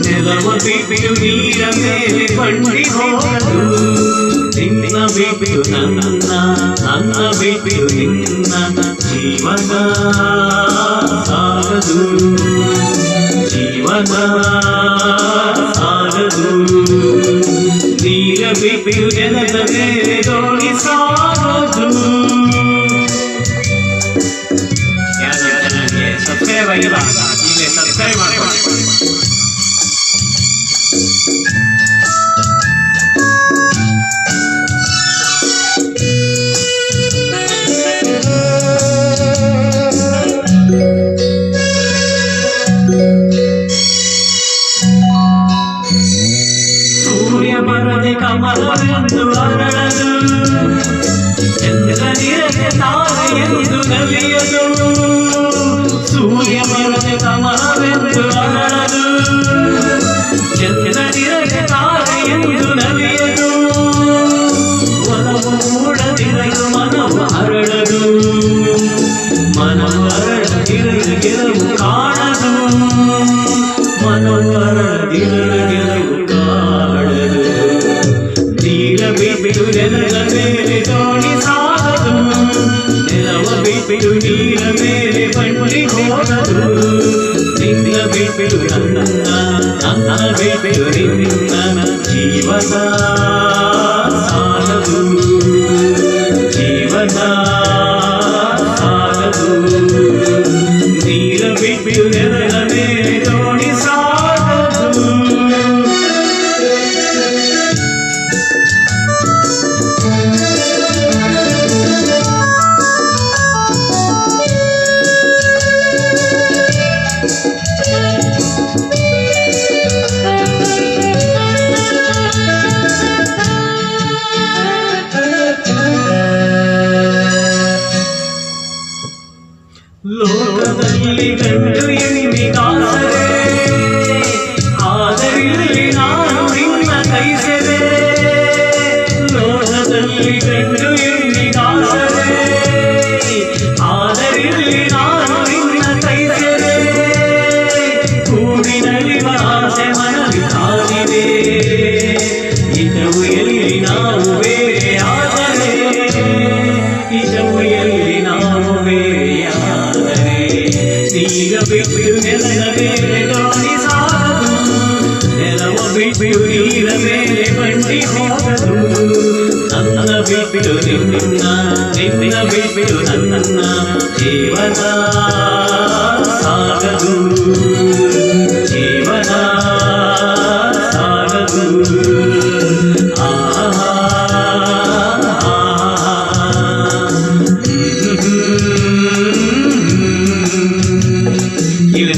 ನೆಲವ ಬಿಟ್ಟು ನೀರ ಮೇಲೆ ಬಂಡಿ ಹೋಗದು ನಿನ್ನ ಬಿಟ್ಟು ನನ್ನ ಬಿಟ್ಟು ನಿನ್ನ ಜೀವನ ಸಾಗದು ಜೀವನ ಸಾಗದು ನೀರ ಬಿಟ್ಟು ನೆಲದ ಮೇಲೆ ದೋಣಿ ಸಾಗದು. ಸಬ್ಸ್ಕ್ರೈಬ್ ಆಗಿಲ್ಲ ಈಗಲೇ ಸಬ್ಸ್ಕ್ರೈಬ್ ಮಾಡ್ಕೊಳ್ಳಿ. ಸೂರ್ಯ ಬರದೆ ಕಮಲವೆಂದು ಅರಳದು ಚಂದ್ರನಿರದೆ ತಾರೆಯೆಂದು ನಲಿಯದು. ಸೂರ್ಯ ಬರದೆ ಕಮಲವೆಂದು ಅರಳದು ಚಂದ್ರನಿರದೆ ತಾರೆಯೆಂದು ನಲಿಯದು. ಒಲವು ಮೂಡದಿರಲು ಮನವು ಅರಳದು ಮನವು ಅರಳದಿರಲು ಗೆಲುವು ಕಾಣದು ಮನವು ಅರಳದಿರಲು ಗೆಲುವು ಕಾಣದು. ನೀರ ಬಿಟ್ಟು ನೆಲದ ಮೇಲೆ ದೋಣಿ ಸಾಗದು ನೆಲವ ಬಿಟ್ಟು ನೀರ ಮೇಲೆ ಬಂಡಿ ಹೋಗದು ನಿನ್ನ ಬಿಟ್ಟು ನನ್ನ ಬಿಟ್ಟು ನಿನ್ನ ಜೀವನ ಸಾಗದು ಜೀವನ ಸಾಗದು. ನೀರ ಬಿಟ್ಟು ನೆಲದ ಮೇಲೆ ದೋಣಿ ಸಾಗದು. ಲೋಕದಲ್ಲಿ ಗಂಡು ಹೆಣ್ಣಿಗಾಸರೆ ಆದರಿಲ್ಲಿ ನಾನು ನಿನ್ನ ಕೈಸೆರೆ. ಲೋಕದಲ್ಲಿ ಗಂಡು ಹೆಣ್ಣಿಗಾಸರೆ ಆದರಿಲ್ಲಿ ನಾನು ನಿನ್ನ ಕೈಸೆರೆ. ಕೂಡಿನಲ್ಲಿ ಆಸೆ ಮನವಿ ಕಾದಿದೆ ಇದವು ಎಲ್ಲಿ ನಾವು ಬೇರೆ ಆದರೆ ಇದವು ಎಲ್ಲಿ ನಾವು ಬೇರೆ. ನೀರ ಬಿಟ್ಟು ನೆಲದ ಮೇಲೆ ದೋಣಿ ಸಾಗದು ನೆಲವ ಬಿಟ್ಟು ನೀರ ಮೇಲೆ ಬಂಡಿ ಹೋಗದು ನನ್ನ ಬಿಟ್ಟು ನಿನ್ನ ಬಿಟ್ಟು ನನ್ನ ಜೀವನ ಸಾಗದು ಜೀವನ ಸಾಗದು. ಇಲ್ಲಿ